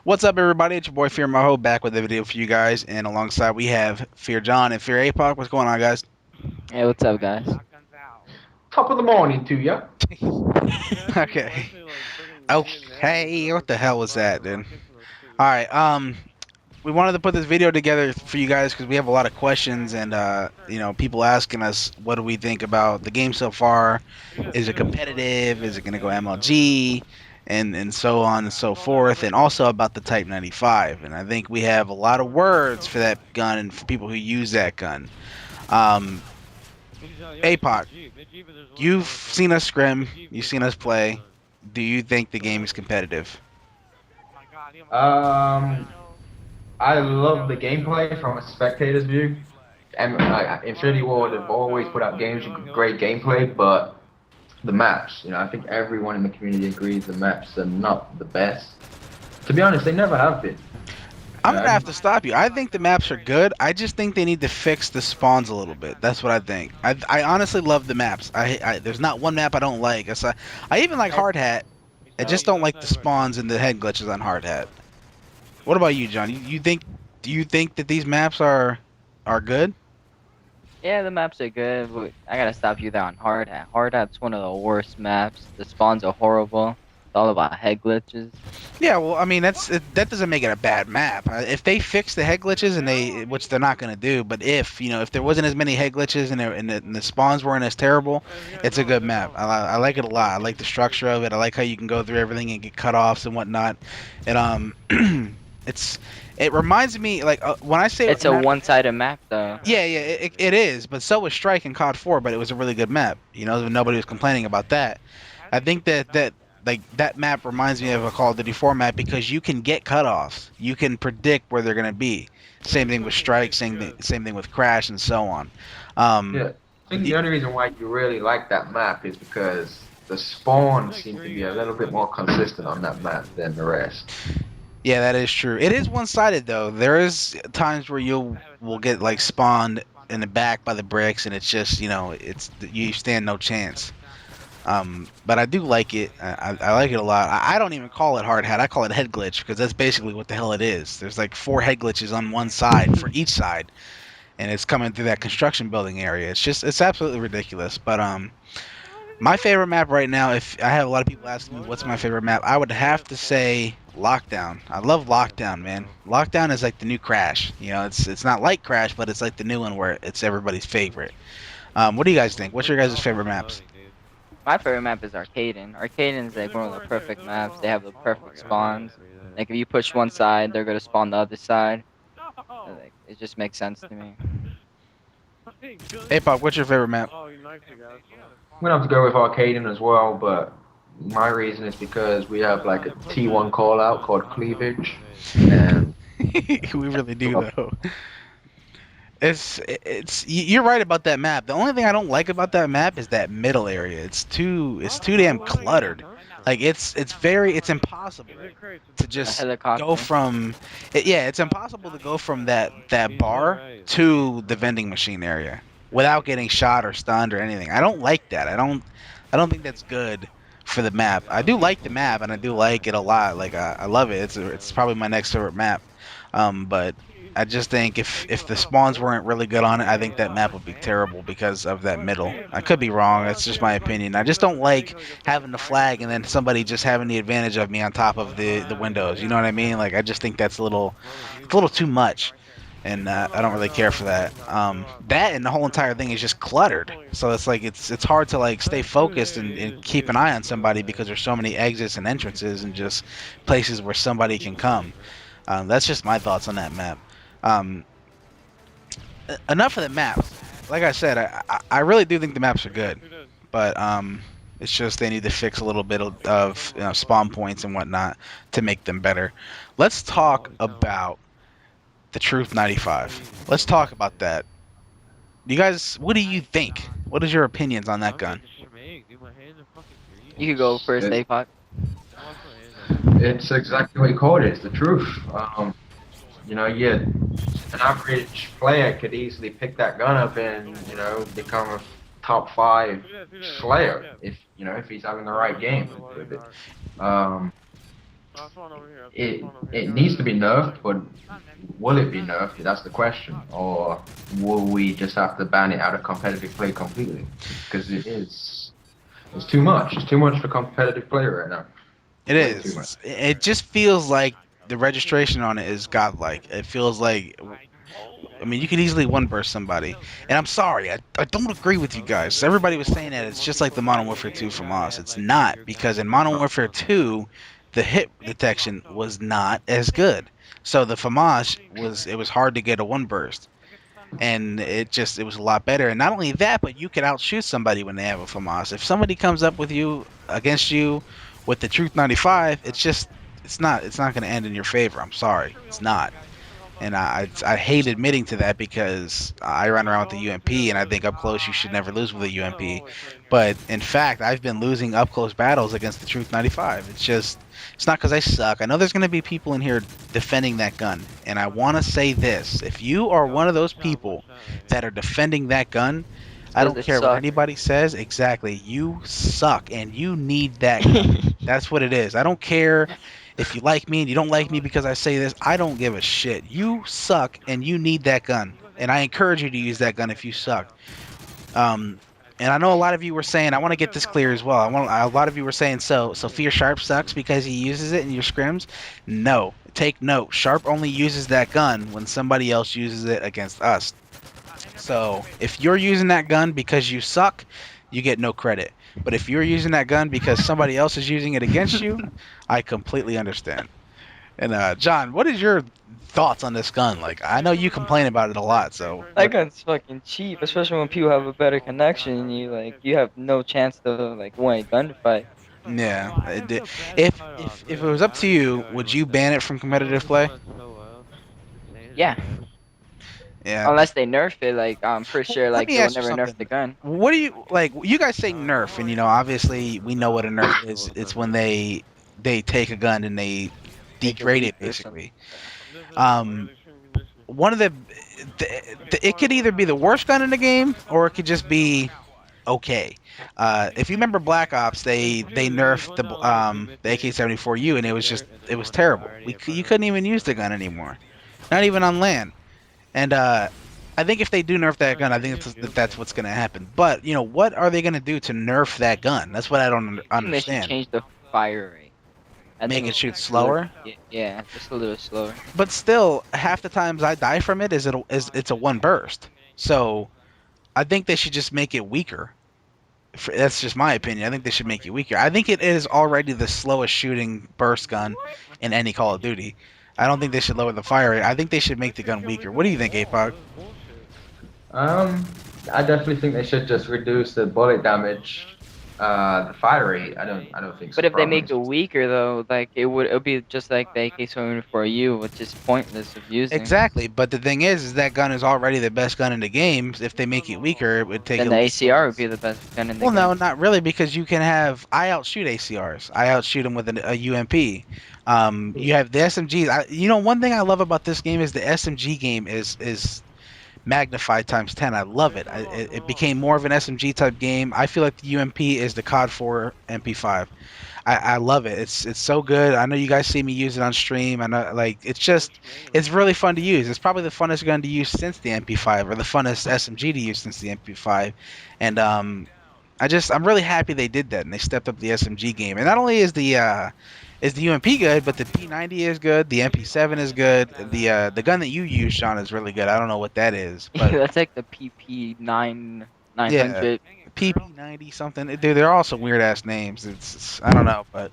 What's up, everybody? It's your boy Fear Moho back with a video for you guys, and alongside we have Fear John and Fear ApoC. What's going on, guys? Hey, what's up, guys? Top of the morning to ya. Okay. Okay. What the hell was that, dude? All right. We wanted to put this video together for you guys because we have a lot of questions and people asking us what do we think about the game so far. Is it competitive? Is it going to go MLG? And so on and so forth, and also about the Type 95. And I think we have a lot of words for that gun and for people who use that gun. Um, APOC, you've seen us scrim, you've seen us play. Do you think the game is competitive? Um, I love the gameplay from a spectator's view. And Infinity Ward have always put out games with great gameplay, but the maps, I think everyone in the community agrees the maps are not the best. To be honest, they never have been. I'm gonna have to stop you. I think the maps are good. I just think they need to fix the spawns a little bit. That's what I think. I honestly love the maps. There's not one map I don't like. I even like Hard Hat. I just don't like the spawns and the head glitches on Hard Hat. What about you, John? Do you think that these maps are good? Yeah, the maps are good, but I gotta stop you there on Hard Hat. Hard Hat's one of the worst maps. The spawns are horrible. It's all about head glitches. Yeah, well, I mean that doesn't make it a bad map. If they fix the head glitches which they're not gonna do, but if there wasn't as many head glitches and the spawns weren't as terrible, it's a good map. I like it a lot. I like the structure of it. I like how you can go through everything and get cutoffs and whatnot. And it reminds me like when I say It's a one-sided map, though. yeah, it is, but so was Strike and COD 4, but it was a really good map. Nobody was complaining about that. I think that map reminds me of a Call of Duty 4 map because you can get cutoffs. You can predict where they're going to be. Same thing with Strike, same thing with Crash, and so on. Yeah, I think the only reason why you really like that map is because the spawns seem to be a little bit more consistent on that map than the rest. Yeah, that is true. It is one-sided though. There is times where will get like spawned in the back by the bricks, and it's just you stand no chance. But I do like it. I like it a lot. I don't even call it hard hat. I call it head glitch because that's basically what the hell it is. There's like 4 head glitches on one side for each side, and it's coming through that construction building area. It's absolutely ridiculous. But my favorite map right now, if I have a lot of people asking me what's my favorite map, I would have to say Lockdown. I love Lockdown, man. Lockdown is like the new Crash. It's not like Crash, but it's like the new one where it's everybody's favorite. What do you guys think? What's your guys' favorite maps? My favorite map is Arcaden. Arcaden's like one of the perfect maps. They have the perfect spawns. Like if you push one side, they're gonna spawn the other side. Like, it just makes sense to me. Hey, Pop, what's your favorite map? I'm gonna have to go with Arcaden as well, but my reason is because we have like a T1 call out called Cleavage, and We really do though. You're right about that map. The only thing I don't like about that map is that middle area. It's too damn cluttered. Like it's impossible to A just go helicopter. from yeah, it's impossible to go from that bar to the vending machine area without getting shot or stunned or anything. I don't like that. I don't think that's good for the map. I do like the map and I do like it a lot. Like I love it. It's probably my next favorite map. But I just think if the spawns weren't really good on it, I think that map would be terrible because of that middle. I could be wrong. That's just my opinion. I just don't like having the flag and then somebody just having the advantage of me on top of the windows. You know what I mean? Like I just think it's a little too much, and I don't really care for that. That and the whole entire thing is just cluttered. So it's like it's hard to like stay focused and keep an eye on somebody because there's so many exits and entrances and just places where somebody can come. That's just my thoughts on that map. Um, Enough of the maps. Like I said, I really do think the maps are good, but it's just they need to fix a little bit of spawn points and whatnot to make them better. Let's talk about the Truth 95. Let's talk about that. You guys, what do you think? What is your opinions on that gun? You could go first, it's, APOC. it's exactly what you called it. It's the truth. Yeah, an average player could easily pick that gun up and become a top five slayer if he's having the right game with it. Um, it needs to be nerfed, but will it be nerfed? That's the question. Or will we just have to ban it out of competitive play completely? Because it's too much. It's too much for competitive play right now. It Way too is. much. It just feels like the registration on it is godlike. It feels like, I mean, you could easily one burst somebody. And I'm sorry, I don't agree with you guys. Everybody was saying that it's just like the Modern Warfare 2 from us. It's not, because in Modern Warfare 2, the hit detection was not as good. So the FAMAS was hard to get a one burst, and it was a lot better. And not only that, but you can outshoot somebody when they have a FAMAS. If somebody comes up with you against you with the Truth 95, it's not going to end in your favor. I'm sorry, it's not. And I hate admitting to that because I run around with the UMP, and I think up close you should never lose with a UMP. But in fact, I've been losing up close battles against the Truth 95. It's not because I suck. I know there's going to be people in here defending that gun, and I want to say this: if you are one of those people that are defending that gun, It's I because don't they care what suck. anybody says. Exactly, you suck, and you need that gun. That's what it is. I don't care if you like me and you don't like me because I say this. I don't give a shit. You suck and you need that gun. And I encourage you to use that gun if you suck. Um, and I know a lot of you were saying, I want to get this clear as well. A lot of you were saying, so Fear Sharp sucks because he uses it in your scrims. No, take note. Sharp only uses that gun when somebody else uses it against us. So if you're using that gun because you suck, you get no credit. But if you're using that gun because somebody else is using it against you, I completely understand. And John, what is your thoughts on this gun? Like, I know you complain about it a lot. So That what? gun's fucking cheap, especially when people have a better connection and you have no chance to like win a gunfight. Yeah, if it was up to you, would you ban it from competitive play? Yeah, Yeah. unless they nerf it, like I'm pretty Well, sure let like me they will ask you never nerf something. the gun. What do you like? You guys say nerf, and obviously we know what a nerf is. It's when they take a gun and they Make it degrade weak it, or something. basically. Um, one of it could either be the worst gun in the game, or it could just be okay. If you remember Black Ops, they nerfed the AK-74U, and it was terrible. You couldn't even use the gun anymore, not even on land. And I think if they do nerf that gun, I think that's what's going to happen. But what are they going to do to nerf that gun? That's what I don't I think they should understand. change the fire rate. I Make think it it should shoot be a little, slower. yeah, just a little slower. But still, half the times I die from it is it's a one burst. So I think they should just make it weaker. That's just my opinion. I think they should make it weaker. I think it is already the slowest shooting burst gun in any Call of Duty. I don't think they should lower the fire rate. I think they should make the gun weaker. What do you think, APOC? Um, I definitely think they should just reduce the bullet damage, the fire rate. I don't think But so. if they Probably. make it weaker though, like it would be just like the AK-74U, which is pointless of using. Exactly, but the thing is that gun is already the best gun in the game. If they make it weaker, it would take Then at the least ACR would be the best gun in the well, no, game. not really, because you can have. I outshoot ACRs. I outshoot them with a UMP. You have the SMGs. One thing I love about this game is the SMG game is magnified times 10. I love it. It became more of an SMG type game. I feel like the UMP is the COD 4 MP5. I love it. It's so good. I know you guys see me use it on stream. I know, like, it's really fun to use. It's probably the funnest gun to use since the MP5, or the funnest SMG to use since the MP5. And I'm really happy they did that and they stepped up the SMG game. And not only is the UMP good, but the P90 is good. The MP7 is good. The gun that you use, Sean, is really good. I don't know what that is, but That's like the PP9 yeah, 900. PP90 something. Dude, they're all some weird ass names. I don't know, but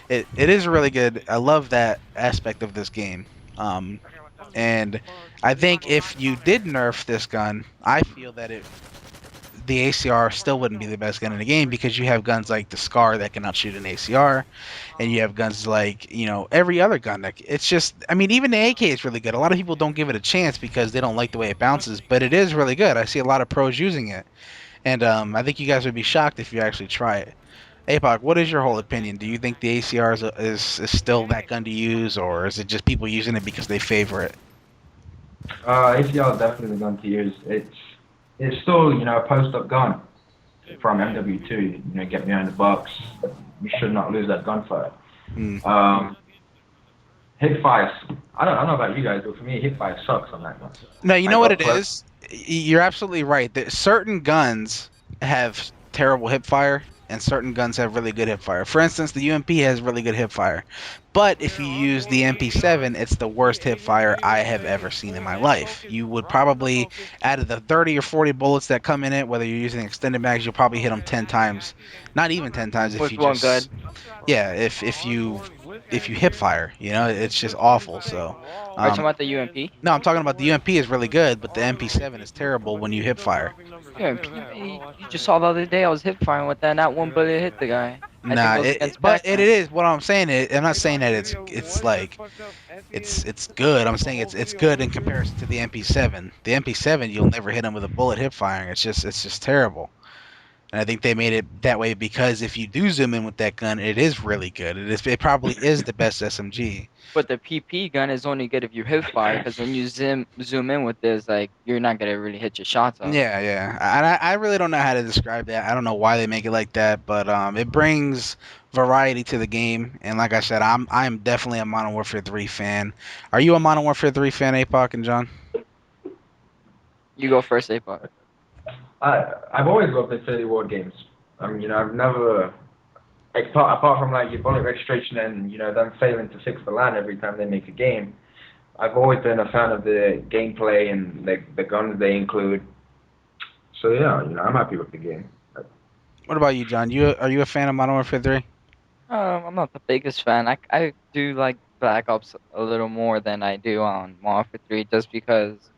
it is really good. I love that aspect of this game. Um, and I think if you did nerf this gun, I feel that the ACR still wouldn't be the best gun in the game, because you have guns like the Scar that can outshoot an ACR, and you have guns like every other gun that it's just. I mean, even the AK is really good. A lot of people don't give it a chance because they don't like the way it bounces, but it is really good. I see a lot of pros using it, and I think you guys would be shocked if you actually try it. APOC, what is your whole opinion? Do you think the ACR is still that gun to use, or is it just people using it because they favor it? ACL is definitely the gun to use. It's still a post up gun from MW2. Get behind the box. You should not lose that gunfight. Hmm. Um, hip fire. I don't know about you guys, but for me, hip fire sucks on that gun. No, you know Like what up it close. is? You're absolutely right. That certain guns have terrible hip fire, and certain guns have really good hip fire. For instance, the UMP has really good hip fire, but if you use the MP7, it's the worst hip fire I have ever seen in my life. You would probably, out of the 30 or 40 bullets that come in it, whether you're using extended mags, you'll probably hit them 10 times. Not even 10 times if With you one just, gun. yeah, if you hip fire, it's just awful. So, Are you talking um, about the UMP? no, I'm talking about the UMP is really good, but the MP7 is terrible when you hip fire. UMP, man, you just saw the other day I was hip firing with that, and that one bullet hit the guy. I think Nah, it was against but it Pac-Man. is what I'm saying. I'm not saying that it's like it's good. I'm saying it's good in comparison to the MP7. The MP7 you'll never hit them with a bullet hip firing. It's just terrible. And I think they made it that way because if you do zoom in with that gun, it is really good. It probably is the best SMG. But the PP gun is only good if you hip fire, because when you zoom in with this, like you're not gonna really hit your shots off. Yeah, yeah. I really don't know how to describe that. I don't know why they make it like that, but it brings variety to the game. And like I said, I'm definitely a Modern Warfare 3 fan. Are you a Modern Warfare 3 fan, APOC and John? You go first, APOC. I've always loved the Infinity Ward games. I've never apart from like your bullet registration and them failing to fix the LAN every time they make a game. I've always been a fan of the gameplay and the guns they include. So yeah, I'm happy with the game. What about you, John? Are you a fan of Modern Warfare 3? I'm not the biggest fan. I do like Black Ops a little more than I do on Modern Warfare 3, just because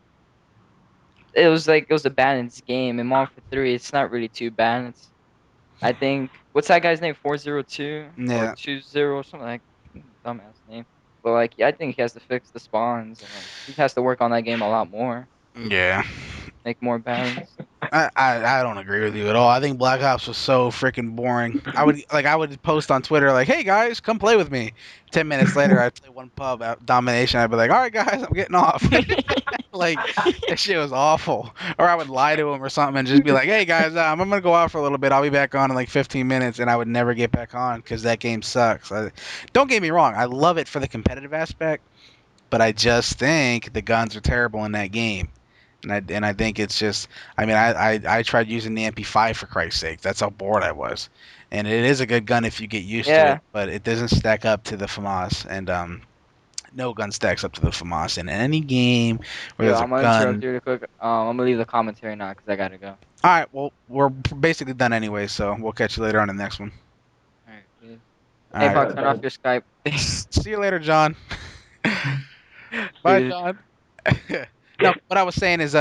it was a balanced game. In Modern Warfare 3, it's not really too balanced. I think what's that guy's name? 402 or Yeah, 20 something like dumbass name. But like yeah, I think he has to fix the spawns, and like he has to work on that game a lot more, yeah. make more balance. I don't agree with you at all. I think Black Ops was so freaking boring. I would post on Twitter like, "Hey guys, come play with me." 10 minutes later, I'd play one pub at domination. I'd be like, "All right, guys, I'm getting off." Like that shit was awful. Or I would lie to him or something and just be like, "Hey guys, I'm gonna go out for a little bit. I'll be back on in like 15 minutes," and I would never get back on because that game sucks. Don't get me wrong, I love it for the competitive aspect, but I just think the guns are terrible in that game. And I think it's just I mean I tried using the MP5 for Christ's sake. That's how bored I was. And it is a good gun if you get used to it, Yeah, but it doesn't stack up to the FAMAS. And no gun stacks up to the FAMAS in any game where yo, there's a I'm gonna interrupt gun. you real quick. I'm gonna leave the commentary now because I gotta go. All right, well we're basically done anyway, so we'll catch you later on the next one. All right, peace. All Hey, right, Pop, turn off your Skype. see you later, John. Bye, Peace. John. No, what I was saying is,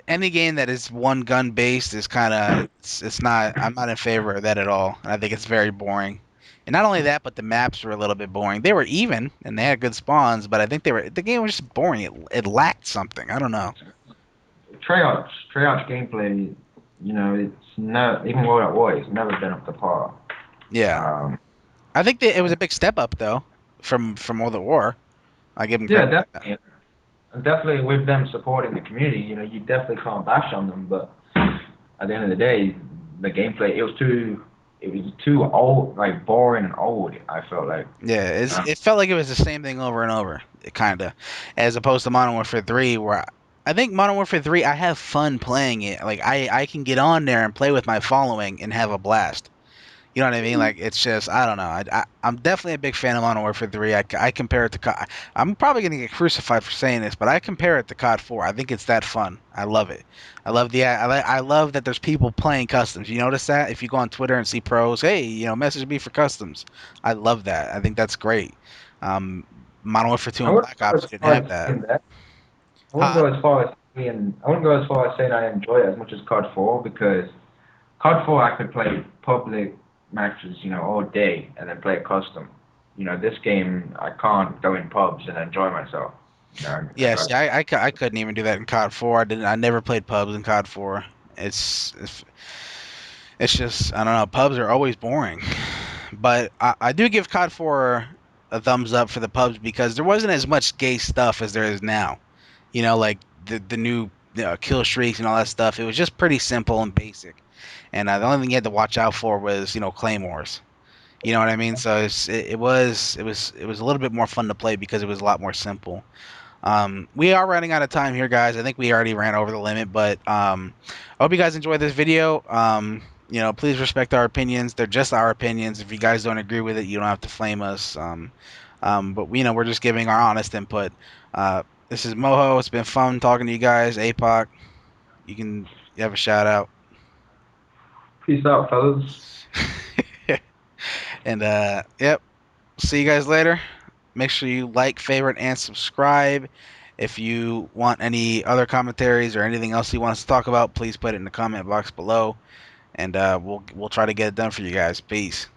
any game that is one gun based is kind of it's not. I'm not in favor of that at all. I think it's very boring. And not only that, but the maps were a little bit boring. They were even and they had good spawns, but I think the game was just boring. It lacked something. I don't know. Treyarch gameplay, it's not even World at War. It's never been up to par. Yeah, Um, I think that it was a big step up though from World at War. I give them yeah, credit for that. definitely. And definitely with them supporting the community, you definitely can't bash on them. But at the end of the day, the gameplay it was too old, like boring and old. I felt like. Yeah, Um, it felt like it was the same thing over and over, kind of, as opposed to Modern Warfare 3, where I think Modern Warfare 3, I have fun playing it. Like I can get on there and play with my following and have a blast. You know what I mean? Like it's just I don't know. I'm definitely a big fan of Modern Warfare 3. I compare it to COD. I'm probably gonna get crucified for saying this, but I compare it to COD 4. I think it's that fun. I love it. I love that there's people playing customs. You notice that if you go on Twitter and see pros, hey, message me for customs. I love that. I think that's great. Um, Modern Warfare 2 I and wouldn't Black go Ops as didn't far have as that. saying that. Huh? I wouldn't go as far as saying I enjoy it as much as COD 4 because COD 4 I could play public matches, all day and then play a custom. This game I can't go in pubs and enjoy myself. I Yeah, got see, I couldn't even do that in COD 4. I never played pubs in COD 4. It's just I don't know. Pubs are always boring, but I do give COD 4 a thumbs up for the pubs because there wasn't as much gay stuff as there is now. Like the new kill streaks and all that stuff. It was just pretty simple and basic, and the only thing you had to watch out for was claymores. You know what I mean? So it was a little bit more fun to play because it was a lot more simple. We are running out of time here, guys. I think we already ran over the limit, but I hope you guys enjoyed this video. Please respect our opinions. They're just our opinions. If you guys don't agree with it, you don't have to flame us. But we're just giving our honest input. This is Moho. It's been fun talking to you guys. ApoC, you have a shout out. Peace out, fellas. And yep, see you guys later. Make sure you like, favorite, and subscribe. If you want any other commentaries or anything else you want us to talk about, please put it in the comment box below, and we'll try to get it done for you guys. Peace.